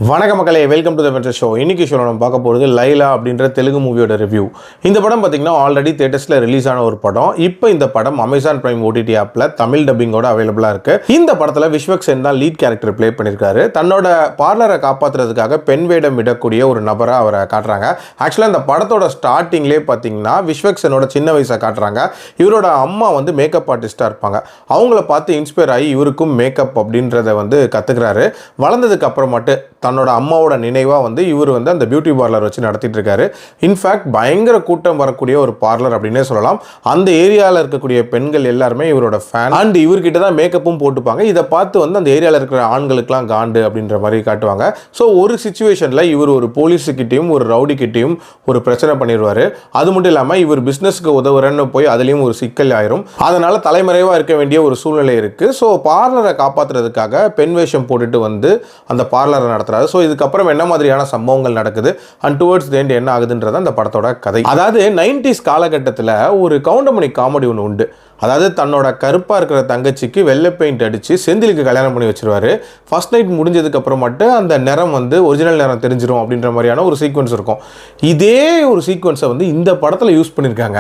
வணக்கம் மக்களே, welcome to the venture show. இன்னைக்கு ஷோவில் நம்ம பார்க்க போகிறது லைலா அப்படின்ற தெலுங்கு மூவியோட ரிவ்யூ. இந்த படம் பார்த்தீங்கன்னா ஆல்ரெடி தியேட்டர்ஸில் ரிலீஸ் ஆன ஒரு படம். இப்போ இந்த படம் அமேசான் பிரைம் ஓடிடி ஆப்பில் தமிழ் டப்பிங்கோட அவைலபிளாக இருக்குது. இந்த படத்தில் விஸ்வக் சேன் தான் லீட் கேரக்டர் ப்ளே பண்ணியிருக்காரு. தன்னோட பார்லரை காப்பாற்றுறதுக்காக பெண் வேடம் விடக்கூடிய ஒரு நபராக அவரை காட்டுறாங்க. ஆக்சுவலாக இந்த படத்தோட ஸ்டார்டிங்லேயே பார்த்தீங்கன்னா விஸ்வக் சேனோட சின்ன வயசை காட்டுறாங்க. இவரோட அம்மா வந்து மேக்கப் ஆர்டிஸ்டாக இருப்பாங்க. அவங்கள பார்த்து இன்ஸ்பயர் ஆகி இவருக்கும் மேக்கப் அப்படின்றத வந்து கற்றுக்கிறாரு. வளர்ந்ததுக்கு அப்புறமாட்டு தன்னோட அம்மாவோட நினைவாக வந்து இவர் வந்து அந்த பியூட்டி பார்லர் வச்சு நடத்திட்டு இருக்காரு. இன்ஃபேக்ட் பயங்கர கூட்டம் வரக்கூடிய ஒரு பார்லர் அப்படின்னே சொல்லலாம். அந்த ஏரியாவில் இருக்கக்கூடிய பெண்கள் எல்லாருமே இவரோட ஃபேன். அண்ட் இவர்கிட்ட தான் மேக்கப்பும் போட்டுப்பாங்க. இதை பார்த்து வந்து அந்த ஏரியாவில் இருக்கிற ஆண்களுக்கெல்லாம் காண்டு அப்படின்ற மாதிரி காட்டுவாங்க. ஸோ ஒரு சுச்சுவேஷனில் இவர் ஒரு போலீஸுக்கிட்டையும் ஒரு ரவுடிக்கிட்டையும் ஒரு பிரச்சனை பண்ணிடுவார். அது மட்டும் இல்லாமல் இவர் பிஸ்னஸ்க்கு உதவுறன்னு போய் அதுலேயும் ஒரு சிக்கல் ஆயிரும். அதனால் தலைமறைவாக இருக்க வேண்டிய ஒரு சூழ்நிலை இருக்குது. ஸோ பார்லரை காப்பாற்றுறதுக்காக பெண் வேஷம் போட்டுட்டு வந்து அந்த பார்லரை நடத்துகிறார். ஸோ இதுக்கப்புறம் என்ன மாதிரியான சம்பவங்கள் நடக்குது அண்ட் டுவர்ட்ஸ் தி எண்ட் என்ன ஆகுதுன்றது அந்த படத்தோட கதை. அதாவது 90s காலகட்டத்தில் ஒரு கவுண்டமணி காமெடி ஒன்று உண்டு. அதாவது தன்னோட கருப்பாக இருக்கிற தங்கச்சிக்கு வெள்ளை பெயிண்ட் அடித்து செந்திலுக்கு கல்யாணம் பண்ணி வச்சிருவாரு. ஃபர்ஸ்ட் நைட் முடிஞ்சதுக்கு அப்புறம் மட்டும் அந்த நிறம் வந்து ஒரிஜினல் நிறம் தெரிஞ்சிடும் அப்படின்ற மாதிரியான ஒரு சீக்வன்ஸ் இருக்கும். இதே ஒரு சீக்வன்ஸை வந்து இந்த படத்தில் யூஸ் பண்ணியிருக்காங்க.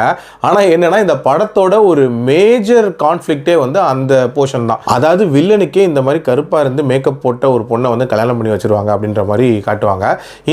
ஆனால் என்னன்னா இந்த படத்தோட ஒரு மேஜர் கான்ஃப்ளிக்டே வந்து அந்த போர்ஷன் தான். அதாவது வில்லனுக்கே இந்த மாதிரி கருப்பாக இருந்து மேக்கப் போட்ட ஒரு பொண்ணை வந்து கல்யாணம் பண்ணி வச்சிருவாங்க அப்படின்ற மாதிரி காட்டுவாங்க.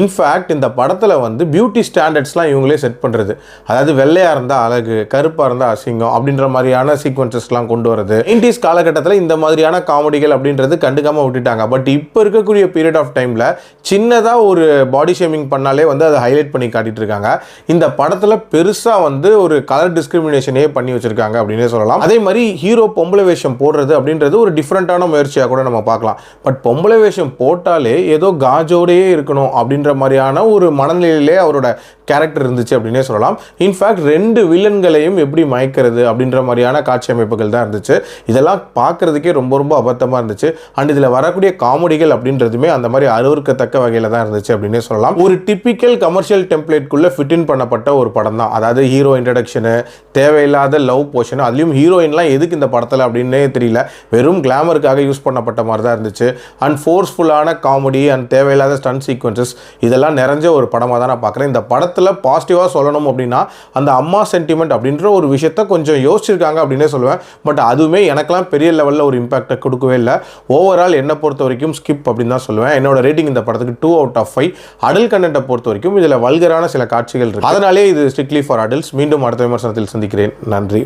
இன்ஃபேக்ட் இந்த படத்தில் வந்து பியூட்டி ஸ்டாண்டர்ட்ஸ்லாம் இவங்களே செட் பண்ணுறது. அதாவது வெள்ளையாக இருந்தால் அழகு, கருப்பாக இருந்தால் அசிங்கம் அப்படின்ற மாதிரி சீக்வன்சஸ்லாம் கொண்டு வரது. 90s காலகட்டத்தில் இந்த மாதிரியான காமெடிகள் அப்படின்றது கண்டுக்காம விட்டுட்டாங்க. பட் இப்போ இருக்கக்கூடிய பீரியட் ஆஃப் டைமில் சின்னதாக ஒரு பாடி ஷேமிங் பண்ணாலே வந்து அதை ஹைலைட் பண்ணி காட்டிட்டு இருக்காங்க. இந்த படத்தில் பெருசாக வந்து ஒரு கலர் டிஸ்கிரிமினேஷனே பண்ணி வச்சிருக்காங்க அப்படின்னே சொல்லலாம். அதே மாதிரி ஹீரோ பொம்பளை வேஷம் போடுறது அப்படின்றது ஒரு டிஃப்ரெண்ட்டான முயற்சியாக கூட நம்ம பார்க்கலாம். பட் பொம்பளை வேஷம் போட்டாலே ஏதோ காஜோடையே இருக்கணும் அப்படின்ற மாதிரியான ஒரு மனநிலையிலே அவரோட கேரக்டர் இருந்துச்சு அப்படின்னே சொல்லலாம். இன்ஃபேக்ட் 2 வில்லன்களையும் எப்படி மயக்கிறது அப்படின்ற மாதிரியான காட்சி அமைப்புகள் தான் இருந்துச்சு. இதெல்லாம் பார்க்கறதுக்கே ரொம்ப ரொம்ப அபத்தமாக இருந்துச்சு. அண்ட் இதில் வரக்கூடிய காமெடிகள் அப்படின்றதுமே அந்த மாதிரி அருவருக்கத்தக்க வகையில் தான் இருந்துச்சு அப்படின்னே சொல்லலாம். ஒரு டிப்பிக்கல் கமர்ஷியல் டெம்ப்ளேட்குள்ளே ஃபிட்டின் பண்ணப்பட்ட ஒரு படம் தான். அதாவது ஹீரோ இன்ட்ரடக்ஷனு, தேவையில்லாத லவ் போர்ஷன், அதுலேயும் ஹீரோயின்லாம் எதுக்கு இந்த படத்தில் அப்படின்னே தெரியல, வெறும் கிளாமருக்காக யூஸ் பண்ணப்பட்ட மாதிரி தான் இருந்துச்சு. அண்ட் ஃபோர்ஸ்ஃபுல்லான காமெடி அண்ட் தேவையில்லாத ஸ்டன்ட் சீக்வன்சஸ் இதெல்லாம் நிறைஞ்ச ஒரு படமாக தான் நான் பார்க்குறேன். இந்த படத்தில் பாசிட்டிவாக சொல்லணும் அப்படின்னா அந்த அம்மா சென்டிமெண்ட் அப்படின்ற ஒரு விஷயத்தை கொஞ்சம் யோசிச்சிருக்காங்க அப்படின்னே சொல்லுவேன். பட் அதுவுமே எனக்கெல்லாம் பெரிய லெவலில் ஒரு இம்பாக்டை கொடுக்கவே இல்லை. ஓவரால் என்னை பொறுத்த வரைக்கும் ஸ்கிப் அப்படின்னு தான் சொல்லுவேன். என்னோட ரேட்டிங் இந்த படத்துக்கு 2 out of 5. அடல்ட் கண்டென்ட்டை பொறுத்த வரைக்கும் இதில் வல்கரான சில காட்சிகள் இருக்குது. அதனாலே இது ஸ்ட்ரிக்ட்லி ஃபார் அடல்ட்ஸ். மீண்டும் அடுத்த விமர்சனத்தில் சந்திக்கிறேன். நன்றி.